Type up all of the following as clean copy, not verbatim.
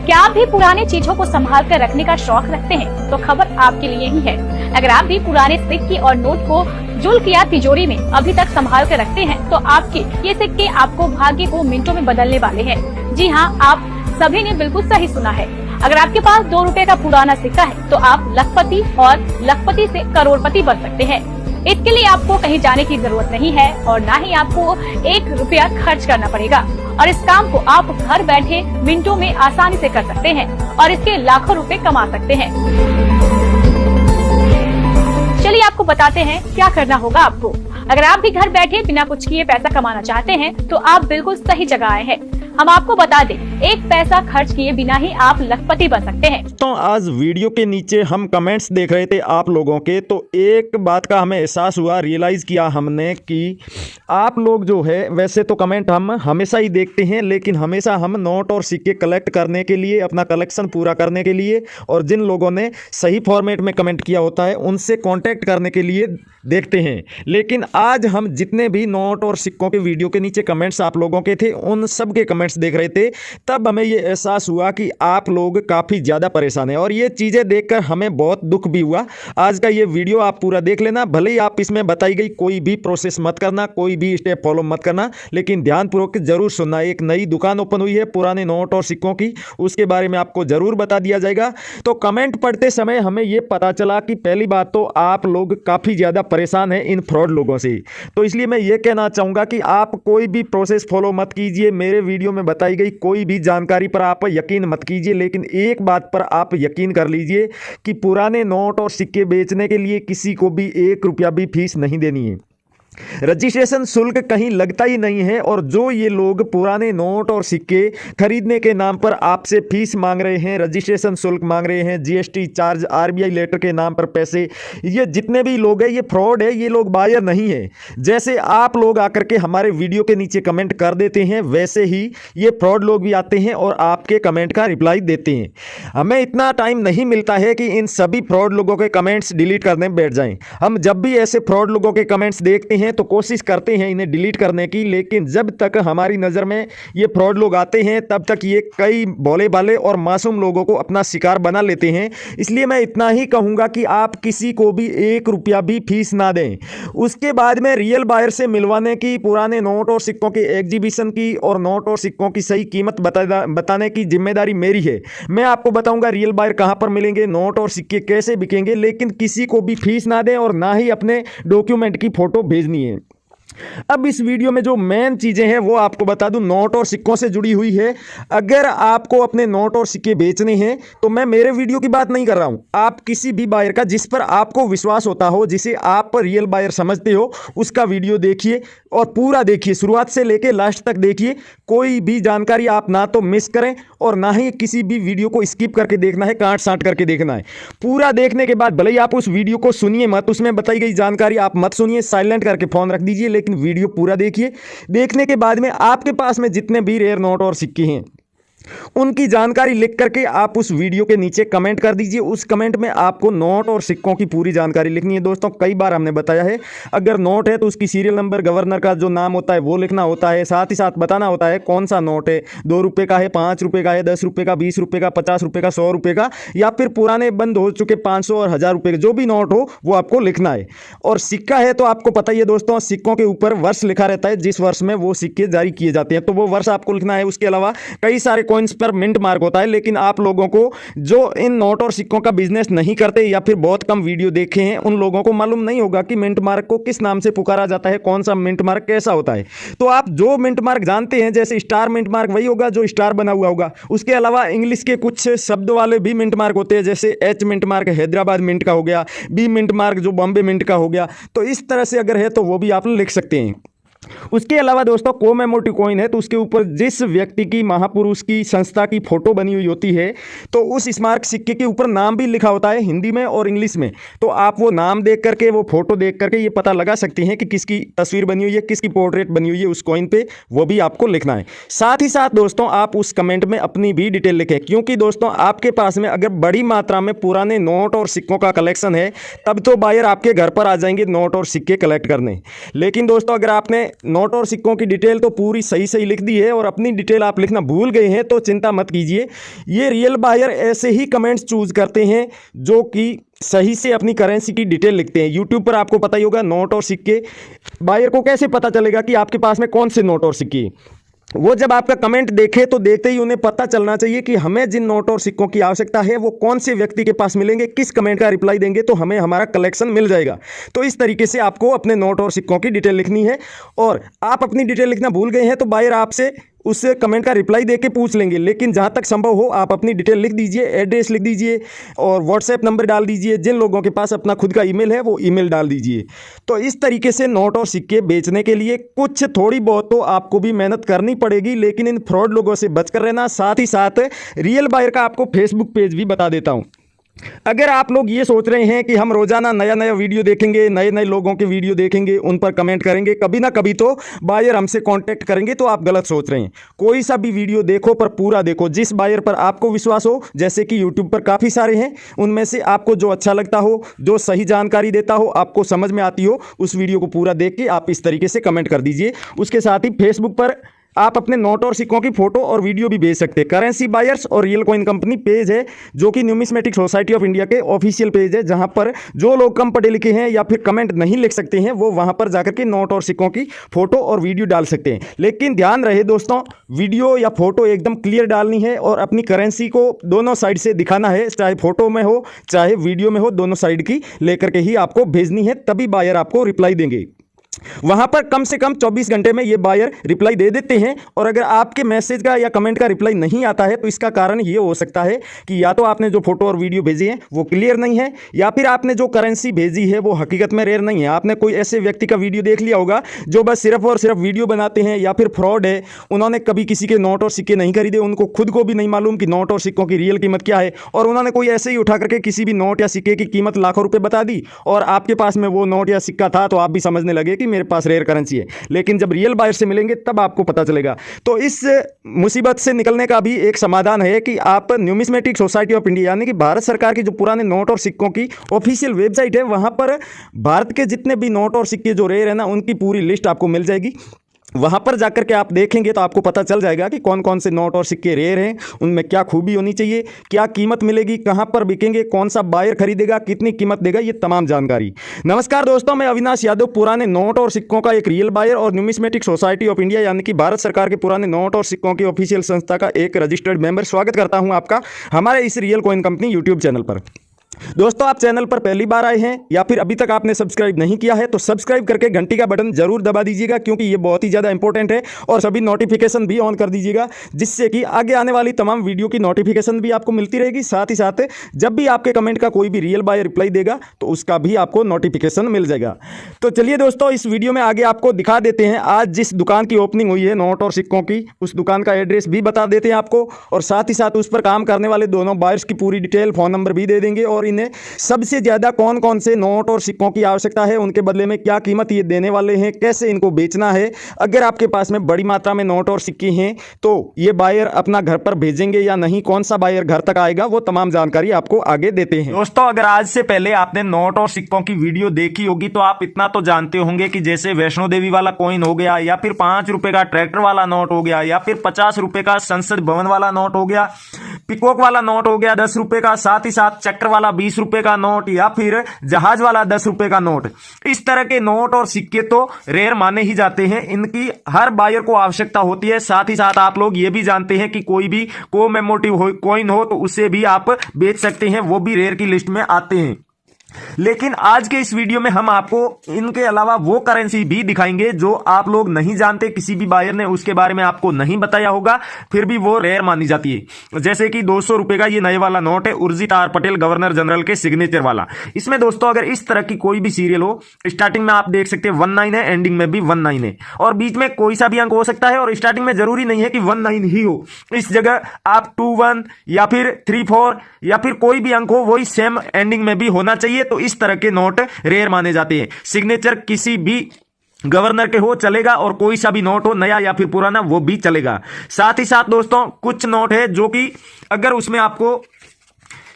क्या आप भी पुराने चीजों को संभाल कर रखने का शौक रखते हैं? तो खबर आपके लिए ही है। अगर आप भी पुराने सिक्के और नोट को जुल्क या तिजोरी में अभी तक संभाल कर रखते हैं तो आपके ये सिक्के आपको भाग्य को मिनटों में बदलने वाले हैं। जी हाँ, आप सभी ने बिल्कुल सही सुना है। अगर आपके पास 2 रुपए का पुराना सिक्का है तो आप लखपति और लखपति से करोड़पति बन सकते हैं। इसके लिए आपको कहीं जाने की जरूरत नहीं है और न ही आपको 1 रुपया खर्च करना पड़ेगा और इस काम को आप घर बैठे मिनटों में आसानी से कर सकते हैं और इसके लाखों रुपए कमा सकते हैं। चलिए आपको बताते हैं क्या करना होगा आपको। अगर आप भी घर बैठे बिना कुछ किए पैसा कमाना चाहते हैं तो आप बिल्कुल सही जगह आए हैं। हम आपको बता दें, 1 पैसा खर्च किए बिना ही आप लखपति बन सकते हैं। तो आज वीडियो के नीचे हम कमेंट्स देख रहे थे आप लोगों के, तो एक बात का हमें एहसास हुआ, रियलाइज़ किया हमने कि आप लोग जो है, वैसे तो कमेंट हम हमेशा ही देखते हैं, लेकिन हमेशा हम नोट और सिक्के कलेक्ट करने के लिए, अपना कलेक्शन पूरा करने के लिए और जिन लोगों ने सही फॉर्मेट में कमेंट किया होता है उनसे कांटेक्ट करने के लिए देखते हैं। लेकिन आज हम जितने भी नोट और सिक्कों के वीडियो के नीचे कमेंट्स आप लोगों के थे उन सब के कमेंट्स देख रहे थे, तब हमें ये एहसास हुआ कि आप लोग काफ़ी ज़्यादा परेशान हैं और ये चीज़ें देखकर हमें बहुत दुख भी हुआ। आज का ये वीडियो आप पूरा देख लेना, भले ही आप इसमें बताई गई कोई भी प्रोसेस मत करना, कोई भी स्टेप फॉलो मत करना, लेकिन ध्यानपूर्वक जरूर सुनना। एक नई दुकान ओपन हुई है पुराने नोट और सिक्कों की, उसके बारे में आपको ज़रूर बता दिया जाएगा। तो कमेंट पढ़ते समय हमें ये पता चला कि पहली बात तो आप लोग काफ़ी ज़्यादा परेशान हैं इन फ्रॉड लोगों से। तो इसलिए मैं ये कहना चाहूँगा कि आप कोई भी प्रोसेस फॉलो मत कीजिए, मेरे वीडियो में बताई गई कोई भी जानकारी पर आप यकीन मत कीजिए, लेकिन एक बात पर आप यकीन कर लीजिए कि पुराने नोट और सिक्के बेचने के लिए किसी को भी 1 रुपया भी फीस नहीं देनी है। रजिस्ट्रेशन शुल्क कहीं लगता ही नहीं है और जो ये लोग पुराने नोट और सिक्के खरीदने के नाम पर आपसे फीस मांग रहे हैं, रजिस्ट्रेशन शुल्क मांग रहे हैं, जीएसटी चार्ज, आरबीआई लेटर के नाम पर पैसे, ये जितने भी लोग हैं ये फ्रॉड है, ये लोग बायर नहीं है। जैसे आप लोग आकर के हमारे वीडियो के नीचे कमेंट कर देते हैं वैसे ही ये फ्रॉड लोग भी आते हैं और आपके कमेंट का रिप्लाई देते हैं। हमें इतना टाइम नहीं मिलता है कि इन सभी फ्रॉड लोगों के कमेंट्स डिलीट करने बैठ जाएं। हम जब भी ऐसे फ्रॉड लोगों के कमेंट्स देखते हैं तो कोशिश करते हैं इन्हें डिलीट करने की, लेकिन जब तक हमारी नज़र में ये फ्रॉड लोग आते हैं तब तक ये कई भोले भाले और मासूम लोगों को अपना शिकार बना लेते हैं। इसलिए मैं इतना ही कहूँगा कि आप किसी को भी 1 रुपया भी फीस ना दें। उसके बाद में रियल बायर से मिलवाने की, पुराने नोट और सिक्कों के एग्जीबिशन की और नोट और सिक्कों की सही कीमत बताने की जिम्मेदारी मेरी है। मैं आपको बताऊँगा रियल बायर कहाँ पर मिलेंगे, नोट और सिक्के कैसे बिकेंगे, लेकिन किसी को भी फीस ना दें और ना ही अपने डॉक्यूमेंट की फ़ोटो भेजनी है। अब इस वीडियो में जो मेन चीज़ें हैं वो आपको बता दूं, नोट और सिक्कों से जुड़ी हुई है। अगर आपको अपने नोट और सिक्के बेचने हैं तो मैं मेरे वीडियो की बात नहीं कर रहा हूं, आप किसी भी बायर का जिस पर आपको विश्वास होता हो, जिसे आप रियल बायर समझते हो, उसका वीडियो देखिए और पूरा देखिए, शुरुआत से लेकर लास्ट तक देखिए। कोई भी जानकारी आप ना तो मिस करें और ना ही किसी भी वीडियो को स्किप करके देखना है, काट साट करके देखना है। पूरा देखने के बाद भले ही आप उस वीडियो को सुनिए मत, उसमें बताई गई जानकारी आप मत सुनिए, साइलेंट करके फ़ोन रख दीजिए, लेकिन वीडियो पूरा देखिए। देखने के बाद में आपके पास में जितने भी रेयर नोट और सिक्के हैं उनकी जानकारी लिख करके आप उस वीडियो के नीचे कमेंट कर दीजिए। उस कमेंट में आपको नोट और सिक्कों की पूरी जानकारी लिखनी है। दोस्तों कई बार हमने बताया है, अगर नोट है तो उसकी सीरियल नंबर, गवर्नर का जो नाम होता है वो लिखना होता है, साथ ही साथ बताना होता है कौन सा नोट है, 2 रुपये का है, 5 रुपये का है, 10 रुपये का, 20 रुपये का, 50 रुपये का, 100 रुपये का, या फिर पुराने बंद हो चुके 500 और 1000 रुपये के जो भी नोट हो वो आपको लिखना है। और सिक्का है तो आपको पता ही है दोस्तों, सिक्कों के ऊपर वर्ष लिखा रहता है, जिस वर्ष में वो सिक्के जारी किए जाते हैं, तो वो वर्ष आपको लिखना है। उसके अलावा कई सारे कॉइन्स पर मिंट मार्क होता है, लेकिन आप लोगों को जो इन नोट और सिक्कों का बिजनेस नहीं करते या फिर बहुत कम वीडियो देखे हैं उन लोगों को मालूम नहीं होगा कि मिंट मार्क को किस नाम से पुकारा जाता है, कौन सा मिंट मार्क कैसा होता है। तो आप जो मिंट मार्क जानते हैं, जैसे स्टार मिंट मार्क वही होगा जो स्टार बना हुआ होगा। उसके अलावा इंग्लिश के कुछ शब्द वाले भी मिंट मार्क होते हैं, जैसे H mint mark Hyderabad mint का हो गया, बी मिंट मार्क जो बॉम्बे मिंट का हो गया। तो इस तरह से अगर है तो वो भी आप लिख सकते हैं। उसके अलावा दोस्तों कोमेमोरेटिव कॉइन है तो उसके ऊपर जिस व्यक्ति की, महापुरुष की, संस्था की फोटो बनी हुई होती है तो उस स्मारक सिक्के के ऊपर नाम भी लिखा होता है हिंदी में और इंग्लिश में। तो आप वो नाम देख करके, वो फोटो देख करके ये पता लगा सकते हैं कि किसकी तस्वीर बनी हुई है, किसकी पोर्ट्रेट बनी हुई है उस कॉइन पे, वो भी आपको लिखना है। साथ ही साथ दोस्तों आप उस कमेंट में अपनी भी डिटेल लिखें, क्योंकि दोस्तों आपके पास में अगर बड़ी मात्रा में पुराने नोट और सिक्कों का कलेक्शन है तब तो बायर आपके घर पर आ जाएंगे नोट और सिक्के कलेक्ट करने। लेकिन दोस्तों अगर आपने नोट और सिक्कों की डिटेल तो पूरी सही सही लिख दी है और अपनी डिटेल आप लिखना भूल गए हैं तो चिंता मत कीजिए। ये रियल बायर ऐसे ही कमेंट्स चूज करते हैं जो कि सही से अपनी करेंसी की डिटेल लिखते हैं। यूट्यूब पर आपको पता ही होगा, नोट और सिक्के, बायर को कैसे पता चलेगा कि आपके पास में कौन से नोट और सिक्के। वो जब आपका कमेंट देखे तो देखते ही उन्हें पता चलना चाहिए कि हमें जिन नोट और सिक्कों की आवश्यकता है वो कौन से व्यक्ति के पास मिलेंगे, किस कमेंट का रिप्लाई देंगे तो हमें हमारा कलेक्शन मिल जाएगा। तो इस तरीके से आपको अपने नोट और सिक्कों की डिटेल लिखनी है और आप अपनी डिटेल लिखना भूल गए हैं तो बायर आपसे उस कमेंट का रिप्लाई देके पूछ लेंगे। लेकिन जहाँ तक संभव हो आप अपनी डिटेल लिख दीजिए, एड्रेस लिख दीजिए और व्हाट्सएप नंबर डाल दीजिए। जिन लोगों के पास अपना खुद का ईमेल है वो ईमेल डाल दीजिए। तो इस तरीके से नोट और सिक्के बेचने के लिए कुछ थोड़ी बहुत तो आपको भी मेहनत करनी पड़ेगी, लेकिन इन फ्रॉड लोगों से बचकर रहना। साथ ही साथ रियल बायर का आपको फेसबुक पेज भी बता देता हूँ। अगर आप लोग ये सोच रहे हैं कि हम रोजाना नया नया वीडियो देखेंगे, नए नए लोगों के वीडियो देखेंगे, उन पर कमेंट करेंगे, कभी ना कभी तो बायर हमसे कांटेक्ट करेंगे, तो आप गलत सोच रहे हैं। कोई सा भी वीडियो देखो पर पूरा देखो, जिस बायर पर आपको विश्वास हो। जैसे कि यूट्यूब पर काफ़ी सारे हैं, उनमें से आपको जो अच्छा लगता हो, जो सही जानकारी देता हो, आपको समझ में आती हो, उस वीडियो को पूरा देख के आप इस तरीके से कमेंट कर दीजिए। उसके साथ ही फेसबुक पर आप अपने नोट और सिक्कों की फोटो और वीडियो भी भेज सकते हैं। करेंसी बायर्स और रियल कॉइन कंपनी पेज है जो कि न्यूमिस्मेटिक सोसाइटी ऑफ इंडिया के ऑफिशियल पेज है, जहां पर जो लोग कम पढ़े लिखे हैं या फिर कमेंट नहीं लिख सकते हैं वो वहां पर जाकर के नोट और सिक्कों की फोटो और वीडियो डाल सकते हैं। लेकिन ध्यान रहे दोस्तों, वीडियो या फोटो एकदम क्लियर डालनी है और अपनी करेंसी को दोनों साइड से दिखाना है, चाहे फोटो में हो चाहे वीडियो में हो, दोनों साइड की लेकर के ही आपको भेजनी है, तभी बायर आपको रिप्लाई देंगे। वहां पर कम से कम 24 घंटे में ये बायर रिप्लाई दे देते हैं। और अगर आपके मैसेज का या कमेंट का रिप्लाई नहीं आता है तो इसका कारण ये हो सकता है कि या तो आपने जो फोटो और वीडियो भेजी है वो क्लियर नहीं है, या फिर आपने जो करेंसी भेजी है वो हकीकत में रेयर नहीं है। आपने कोई ऐसे व्यक्ति का वीडियो देख लिया होगा जो बस सिर्फ और सिर्फ वीडियो बनाते हैं, या फिर फ्रॉड है, उन्होंने कभी किसी के नोट और सिक्के नहीं खरीदे, उनको खुद को भी नहीं मालूम कि नोट और सिक्कों की रियल कीमत क्या है, और उन्होंने कोई ऐसे ही उठा करके किसी भी नोट या सिक्के की कीमत लाखों रुपए बता दी और आपके पास में वो नोट या सिक्का था तो आप भी समझने लगे कि मेरे पास रेयर करेंसी है। लेकिन जब रियल बायर से मिलेंगे तब आपको पता चलेगा। तो इस मुसीबत से निकलने का भी एक समाधान है कि आप न्यूमिस्मेटिक सोसाइटी ऑफ इंडिया यानी कि भारत सरकार की जो पुराने नोट और सिक्कों की ऑफिशियल वेबसाइट है, वहां पर भारत के जितने भी नोट और सिक्के जो रेयर है ना, उनकी पूरी लिस्ट आपको मिल जाएगी। वहां पर जाकर के आप देखेंगे तो आपको पता चल जाएगा कि कौन कौन से नोट और सिक्के रेयर हैं, उनमें क्या खूबी होनी चाहिए, क्या कीमत मिलेगी, कहां पर बिकेंगे, कौन सा बायर खरीदेगा, कितनी कीमत देगा, ये तमाम जानकारी। नमस्कार दोस्तों, मैं अविनाश यादव, पुराने नोट और सिक्कों का एक रियल बायर और न्यूमिस्मेटिक सोसाइटी ऑफ इंडिया यानी कि भारत सरकार के पुराने नोट और सिक्कों की ऑफिशियल संस्था का एक रजिस्टर्ड मेंबर स्वागत करता हूं आपका हमारे इस real coin company YouTube channel पर। दोस्तों, आप चैनल पर पहली बार आए हैं या फिर अभी तक आपने सब्सक्राइब नहीं किया है तो सब्सक्राइब करके घंटी का बटन जरूर दबा दीजिएगा, क्योंकि ये बहुत ही ज़्यादा इंपॉर्टेंट है। और सभी नोटिफिकेशन भी ऑन कर दीजिएगा, जिससे कि आगे आने वाली तमाम वीडियो की नोटिफिकेशन भी आपको मिलती रहेगी। साथ ही साथ जब भी आपके कमेंट का कोई भी रियल बायर रिप्लाई देगा तो उसका भी आपको नोटिफिकेशन मिल जाएगा। तो चलिए दोस्तों, इस वीडियो में आगे आपको दिखा देते हैं आज जिस दुकान की ओपनिंग हुई है नोट और सिक्कों की, उस दुकान का एड्रेस भी बता देते हैं आपको, और साथ ही साथ उस पर काम करने वाले दोनों बायर्स की पूरी डिटेल, फ़ोन नंबर भी दे देंगे, और इन्हें सबसे ज्यादा कौन कौन से नोट और सिक्कों की आवश्यकता है, उनके बदले में क्या कीमत ये देने वाले हैं, कैसे इनको बेचना है। अगर आपके पास में बड़ी मात्रा में नोट और सिक्के हैं तो ये बायर अपना घर पर भेजेंगे या नहीं, कौन सा बायर घर तक आएगा, वो तमाम जानकारी आपको आगे देते हैं। दोस्तों, अगर आज से पहले आपने नोट और सिक्कों की वीडियो देखी होगी तो आप इतना तो जानते होंगे कि जैसे वैष्णो देवी वाला कॉइन हो गया, या फिर 5 रुपए का ट्रैक्टर वाला नोट हो गया, या फिर 50 रुपए का संसद भवन वाला नोट हो गया, पिकॉक वाला नोट हो गया 10 रुपए का, साथ ही साथ चक्र वाला 20 रुपए का नोट, या फिर जहाज वाला 10 रुपए का नोट। इस तरह के नोट और सिक्के तो रेयर माने ही जाते हैं, इनकी हर बायर को आवश्यकता होती है। साथ ही साथ आप लोग ये भी जानते हैं कि कोई भी कोमेमोरेटिव कॉइन हो तो उसे भी आप बेच सकते हैं, वो भी रेयर की लिस्ट में आते हैं। लेकिन आज के इस वीडियो में हम आपको इनके अलावा वो करेंसी भी दिखाएंगे जो आप लोग नहीं जानते, किसी भी बायर ने उसके बारे में आपको नहीं बताया होगा, फिर भी वो रेयर मानी जाती है। जैसे कि 200 रुपए का ये नए वाला नोट है, Urjit R Patel governor general के सिग्नेचर वाला। इसमें दोस्तों अगर इस तरह की कोई भी सीरियल हो, स्टार्टिंग में आप देख सकते हैं 19 है, एंडिंग में भी 19 है, और बीच में कोई सा भी अंक हो सकता है, और स्टार्टिंग में जरूरी नहीं है कि 19 ही हो, इस जगह आप 21 या फिर 34 या फिर कोई भी अंक हो, वही सेम एंडिंग में भी होना चाहिए। तो इस तरह के नोट रेयर माने जाते हैं। सिग्नेचर किसी भी गवर्नर के हो चलेगा, और कोई सा भी नोट हो, नया या फिर पुराना, वो भी चलेगा। साथ ही साथ दोस्तों कुछ नोट है जो कि अगर उसमें आपको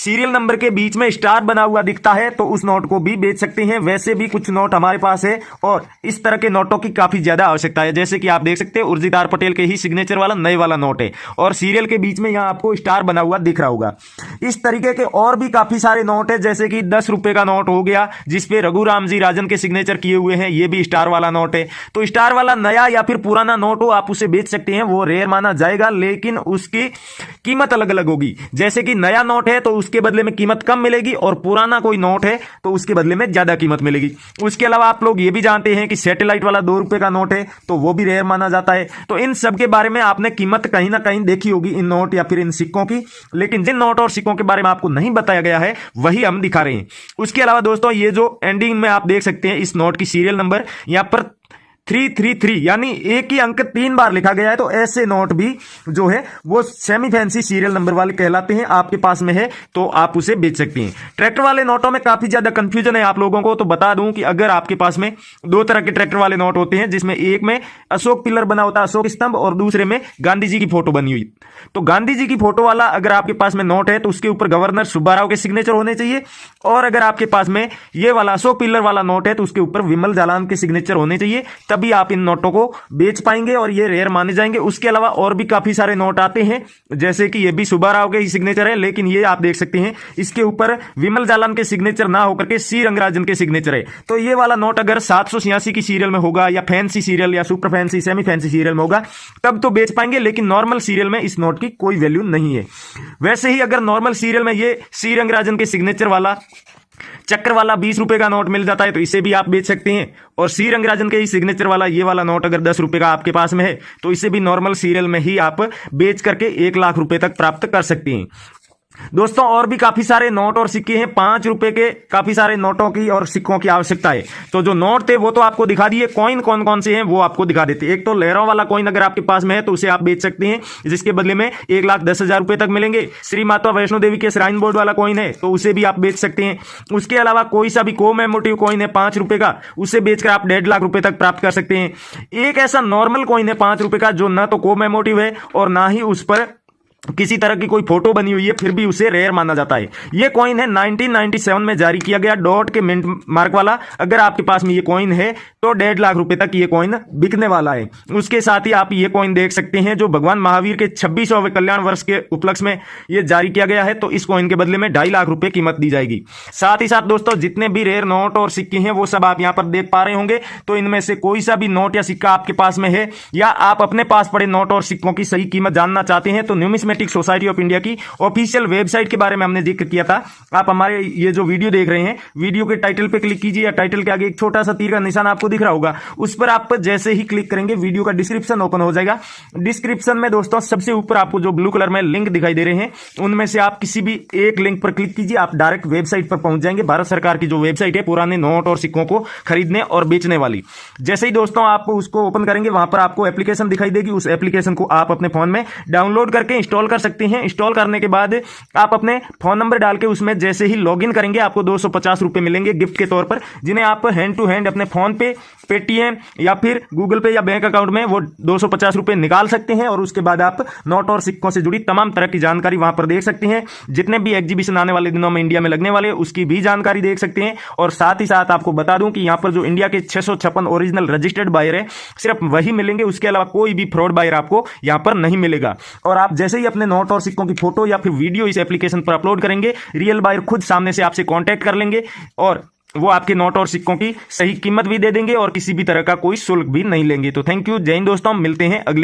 सीरियल नंबर के बीच में स्टार बना हुआ दिखता है तो उस नोट को भी बेच सकते हैं। वैसे भी कुछ नोट हमारे पास है और इस तरह के नोटों की काफी ज्यादा आवश्यकता है। जैसे कि आप देख सकते हैं उर्जित आर पटेल के ही सिग्नेचर वाला नए वाला नोट है और सीरियल के बीच में यहाँ आपको स्टार बना हुआ दिख रहा होगा। इस तरीके के और भी काफी सारे नोट है, जैसे कि 10 रुपए का नोट हो गया जिसपे रघुराम जी राजन के सिग्नेचर किए हुए हैं, ये भी स्टार वाला नोट है। तो स्टार वाला नया या फिर पुराना नोट हो आप उसे बेच सकते हैं, वो रेयर माना जाएगा, लेकिन उसकी कीमत अलग अलग होगी। जैसे कि नया नोट है तो उसके बदले में कीमत कम मिलेगी और पुराना कोई नोट है तो उसके बदले में ज्यादा कीमत मिलेगी। उसके अलावा आप लोग ये भी जानते हैं कि सैटेलाइट वाला 2 रुपए का नोट है तो वो भी रेयर माना जाता है। तो इन सब के बारे में आपने कीमत कहीं ना कहीं देखी होगी इन नोट या फिर इन सिक्कों की, लेकिन जिन नोट और सिक्कों के बारे में आपको नहीं बताया गया है वही हम दिखा रहे हैं। उसके अलावा दोस्तों ये जो एंडिंग में आप देख सकते हैं इस नोट की सीरियल नंबर यहां पर 333 यानी एक ही अंक 3 बार लिखा गया है, तो ऐसे नोट भी जो है वो सेमी फैंसी सीरियल नंबर वाले कहलाते हैं। आपके पास में है तो आप उसे बेच सकते हैं। ट्रैक्टर वाले नोटों में काफी ज्यादा कंफ्यूजन है आप लोगों को, तो बता दूं कि अगर आपके पास में 2 तरह के ट्रैक्टर वाले नोट होते हैं, जिसमें एक में अशोक पिलर बना होता है, अशोक स्तंभ, और दूसरे में गांधी जी की फोटो बनी हुई। तो गांधी जी की फोटो वाला अगर आपके पास में नोट है तो उसके ऊपर गवर्नर सुब्बाराव के सिग्नेचर होने चाहिए, और अगर आपके पास में ये वाला अशोक पिलर वाला नोट है तो उसके ऊपर विमल जालान के सिग्नेचर होने चाहिए, तभी आप इन नोटों को बेच पाएंगे और ये रेयर माने जाएंगे। उसके अलावा और भी काफी सारे नोट आते हैं, जैसे कि ये भी सुब्बाराव के ही सिग्नेचर है, लेकिन ये आप देख सकते हैं इसके ऊपर विमल जालान के सिग्नेचर ना होकर के सी रंगराजन के सिग्नेचर है। तो ये वाला नोट अगर 786 की सीरियल में होगा या फैंसी सीरियल या super fancy semi fancy serial में होगा तब तो बेच पाएंगे, लेकिन नॉर्मल सीरियल में इस नोट की कोई वैल्यू नहीं है। वैसे ही अगर नॉर्मल सीरियल में ये सी रंगराजन के सिग्नेचर वाला चक्र वाला 20 रुपए का नोट मिल जाता है तो इसे भी आप बेच सकते हैं, और सी रंगराजन के ही सिग्नेचर वाला ये वाला नोट अगर 10 रुपए का आपके पास में है तो इसे भी नॉर्मल सीरियल में ही आप बेच करके 1 लाख रुपए तक प्राप्त कर सकते हैं। दोस्तों और भी काफी सारे नोट और सिक्के हैं, 5 रुपए के काफी सारे नोटों की और सिक्कों की आवश्यकता है। तो जो नोट थे वो तो आपको दिखा दिए, कॉइन कौन कौन से हैं वो आपको दिखा देते हैं। एक तो लहरों वाला कॉइन अगर आपके पास में है तो उसे आप बेच सकते हैं, जिसके बदले में 1,10,000 रुपए तक मिलेंगे। श्री माता वैष्णो देवी के श्राइन बोर्ड वाला कॉइन है तो उसे भी आप बेच सकते हैं। उसके अलावा कोई सा भी कोमेमोरेटिव कॉइन है 5 रुपए का, उसे बेचकर आप 1.5 लाख रुपए तक प्राप्त कर सकते हैं। एक ऐसा नॉर्मल कॉइन है 5 रुपए का जो ना तो कोमेमोरेटिव है और ना ही उस पर किसी तरह की कोई फोटो बनी हुई है, फिर भी उसे रेयर माना जाता है। यह कॉइन है 1997 में जारी किया गया डॉट के मिंट मार्क वाला। अगर आपके पास में ये कॉइन है तो 1.5 लाख रुपए तक ये कॉइन बिकने वाला है। उसके साथ ही आप ये कॉइन देख सकते हैं जो भगवान महावीर के 26वें कल्याण वर्ष के उपलक्ष्य में ये जारी किया गया है, तो इस कॉइन के बदले में 2.5 लाख रुपए कीमत दी जाएगी। साथ ही साथ दोस्तों जितने भी रेयर नोट और सिक्के हैं वो सब आप यहाँ पर देख पा रहे होंगे। तो इनमें से कोई सा भी नोट या सिक्का आपके पास में है या आप अपने पास पड़े नोट और सिक्कों की सही कीमत जानना चाहते हैं तो न्यूमिस्मेटिक सोसाइटी ऑफ इंडिया की ऑफिशियल वेबसाइट के बारे में हमने जिक्र किया था। आप हमारे ये जो वीडियो देख रहे हैं, वीडियो के टाइटल पे क्लिक कीजिए या टाइटल के आगे एक छोटा सा तीर का निशान आपको दिख रहा होगा, उस पर आप जैसे ही क्लिक करेंगे वीडियो का डिस्क्रिप्शन ओपन हो जाएगा। डिस्क्रिप्शन में दोस्तों सबसे ऊपर आपको जो ब्लू कलर में लिंक दिखाई दे रहे हैं उनमें से आप किसी भी एक लिंक पर क्लिक कीजिए, आप डायरेक्ट वेबसाइट पर पहुंच जाएंगे। भारत सरकार की जो वेबसाइट है पुराने नोट और सिक्कों को खरीदने और बेचने वाली। जैसे ही दोस्तों आप उसको ओपन करेंगे वहां पर आपको एप्लीकेशन दिखाई देगी, उस एप्लीकेशन को आप अपने फोन में डाउनलोड करके इंस्टॉल कर सकते हैं। इंस्टॉल करने के बाद आप अपने फोन नंबर डाल के उसमें जैसे ही लॉगिन करेंगे आपको 250 रुपए मिलेंगे गिफ्ट के तौर पर, जिन्हें आप हैंड टू हैंड अपने फोन पे, पेटीएम या फिर गूगल पे या बैंक अकाउंट में वो 250 रुपए निकाल सकते हैं। और उसके बाद आप नोट और सिक्कों से जुड़ी तमाम तरह की जानकारी वहां पर देख सकते हैं। जितने भी एग्जीबिशन आने वाले दिनों में इंडिया में लगने वाले उसकी भी जानकारी देख सकते हैं। और साथ ही साथ आपको बता दूं कि यहां पर जो इंडिया के 656 ओरिजिनल रजिस्टर्ड बायर है सिर्फ वही मिलेंगे, उसके अलावा कोई भी फ्रॉड बायर आपको यहां पर नहीं मिलेगा। और आप जैसे ही अपने नोट और सिक्कों की फोटो या फिर वीडियो इस एप्लीकेशन पर अपलोड करेंगे, रियल बायर खुद सामने से आपसे कांटेक्ट कर लेंगे और वो आपके नोट और सिक्कों की सही कीमत भी दे देंगे और किसी भी तरह का कोई शुल्क भी नहीं लेंगे। तो थैंक यू, जय हिंद दोस्तों, मिलते हैं अगले